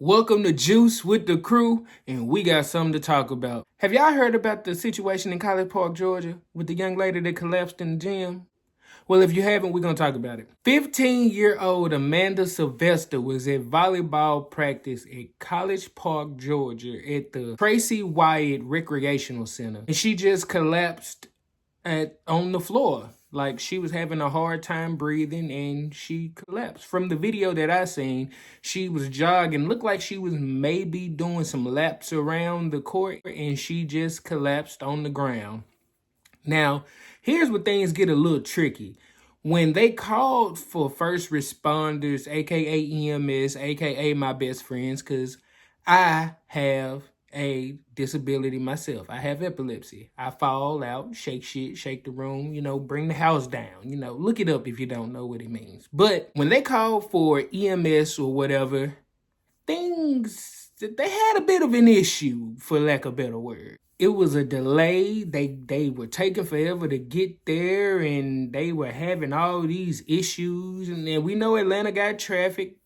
Welcome to Juice with the Crew, and we got something to talk about. Have y'all heard about the situation in College Park, Georgia, with the young lady that collapsed in the gym? Well, if you haven't, we're going to talk about it. 15-year-old Amanda Sylvester was at volleyball practice at College Park, Georgia at the Tracy Wyatt Recreational Center. And she just collapsed on the floor. Like, she was having a hard time breathing and she collapsed. From the video that I seen, she was jogging, looked like she was maybe doing some laps around the court, and she just collapsed on the ground. Now, here's where things get a little tricky. When they called for first responders, aka EMS, aka my best friends, because I have a disability myself. I have epilepsy. I fall out, shake shit, shake the room, bring the house down. Look it up if you don't know what it means. But when they called for EMS or whatever, they had a bit of an issue, for lack of a better word. It was a delay. They were taking forever to get there, and they were having all these issues. And then we know Atlanta got traffic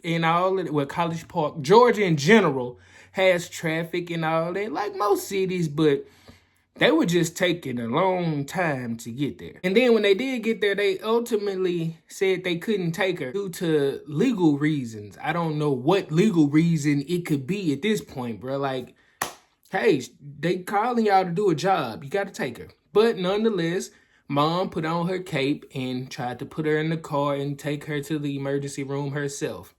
and all of it. Well, College Park, Georgia in general, has traffic and all that, like most cities, but they were just taking a long time to get there. And then when they did get there, they ultimately said they couldn't take her due to legal reasons. I don't know what legal reason it could be at this point, bro. Like, hey, they calling y'all to do a job. You got to take her. But nonetheless, mom put on her cape and tried to put her in the car and take her to the emergency room herself.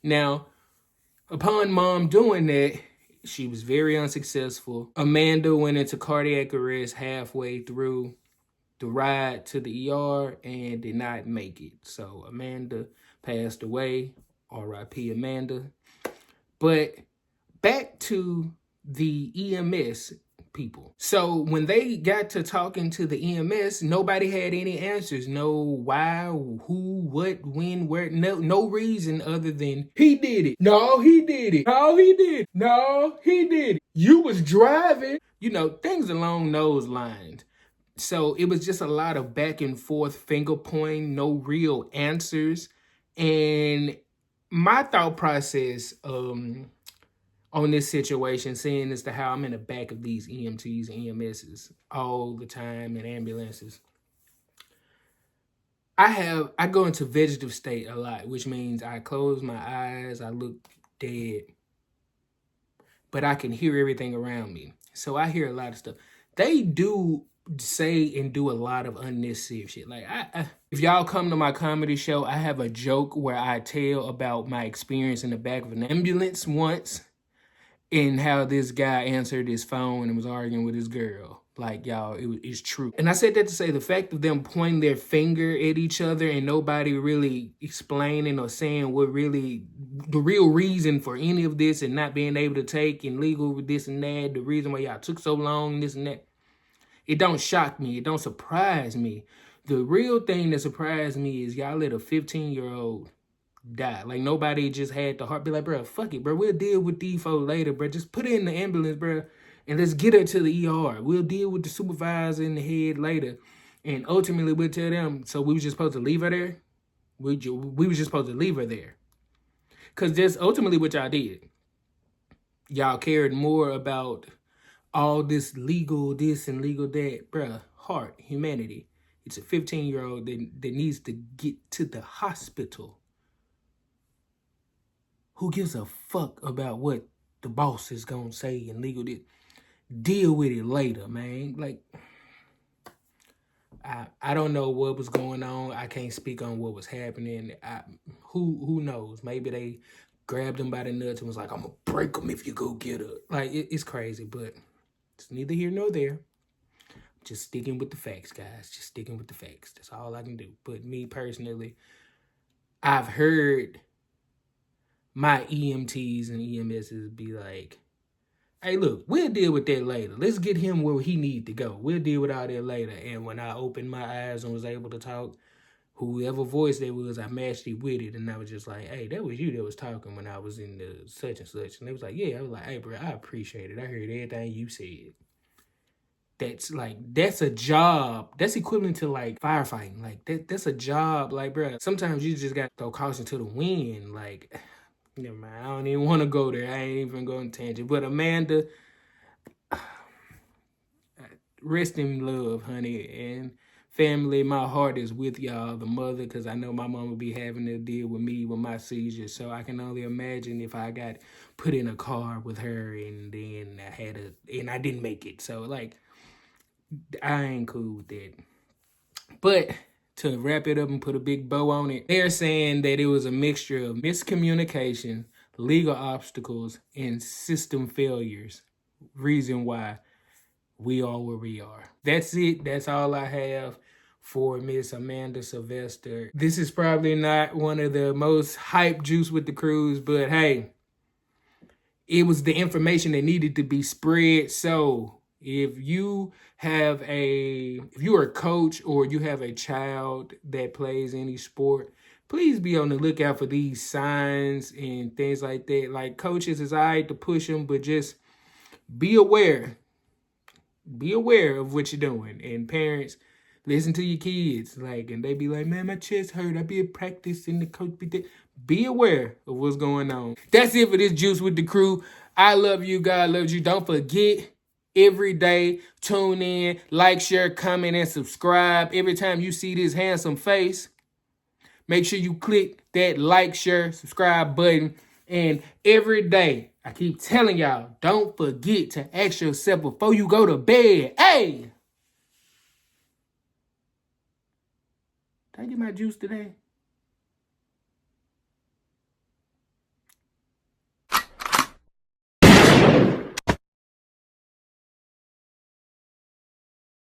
Now, upon mom doing that, she was very unsuccessful. Amanda went into cardiac arrest halfway through the ride to the ER and did not make it. So Amanda passed away. R.I.P. Amanda. But back to the EMS people. So when they got to talking to the EMS, nobody had any answers. No why, who, what, when, where. No reason other than he did it. No, he did it. No, he did. No, he did it. You was driving. Things along those lines. So it was just a lot of back and forth finger pointing, no real answers. And my thought process on this situation, seeing as to how I'm in the back of these EMTs and EMSs all the time and ambulances, I go into vegetative state a lot, which means I close my eyes, I look dead, but I can hear everything around me. So I hear a lot of stuff. They do say and do a lot of unnecessary shit. Like, if y'all come to my comedy show, I have a joke where I tell about my experience in the back of an ambulance once, and how this guy answered his phone and was arguing with his girl. Like, y'all, it's true. And I said that to say the fact of them pointing their finger at each other and nobody really explaining or saying what really, the real reason for any of this and not being able to take and legal with this and that, the reason why y'all took so long, this and that, it don't shock me. It don't surprise me. The real thing that surprised me is y'all let a 15-year-old die. Like, nobody just had the heart be like, bro, fuck it, bro. We'll deal with D4 later, bro. Just put her in the ambulance, bro, and let's get her to the ER. We'll deal with the supervisor in the head later. And ultimately, we'll tell them, so we were just supposed to leave her there? We were just supposed to leave her there. Because that's ultimately what y'all did. Y'all cared more about all this legal this and legal that. Bro, heart, humanity. It's a 15-year-old that needs to get to the hospital. Who gives a fuck about what the boss is going to say and legal? Deal with it later, man. Like, I don't know what was going on. I can't speak on what was happening. Who knows? Maybe they grabbed him by the nuts and was like, I'm going to break him if you go get her. Like, it's crazy, but it's neither here nor there. Just sticking with the facts, guys. Just sticking with the facts. That's all I can do. But me personally, I've heard my EMTs and EMSs be like, hey, look, we'll deal with that later. Let's get him where he need to go. We'll deal with all that later. And when I opened my eyes and was able to talk, whoever voice they was, I matched it with it. And I was just like, hey, that was you that was talking when I was in the such and such. And they was like, yeah. I was like, hey, bro, I appreciate it. I heard everything you said. That's a job. That's equivalent to like firefighting. Like that's a job. Like, bro, sometimes you just got to throw caution to the wind. Like, Never mind. I don't even want to go there. I ain't even going to tangent. But Amanda, rest in love, honey. And family, my heart is with y'all, the mother, because I know my mom would be having to deal with me with my seizures. So I can only imagine if I got put in a car with her and then I didn't make it. So, like, I ain't cool with that. But to wrap it up and put a big bow on it, they're saying that it was a mixture of miscommunication, legal obstacles, and system failures. Reason why we are where we are. That's it. That's all I have for Miss Amanda Sylvester. This is probably not one of the most hyped Juice with the Crews, but hey, it was the information that needed to be spread. So if you are a coach or you have a child that plays any sport, please be on the lookout for these signs and things like that. Like, coaches, it's all right to push them, but just be aware. Be aware of what you're doing. And parents, listen to your kids. Like, and they be like, man, my chest hurt. I be at practice and the coach be there. Be aware of what's going on. That's it for this Juice with the Crew. I love you. God loves you. Don't forget, every day, tune in, like, share, comment, and subscribe. Every time you see this handsome face, make sure you click that like, share, subscribe button. And every day, I keep telling y'all, don't forget to ask yourself before you go to bed, hey, did I get my juice today?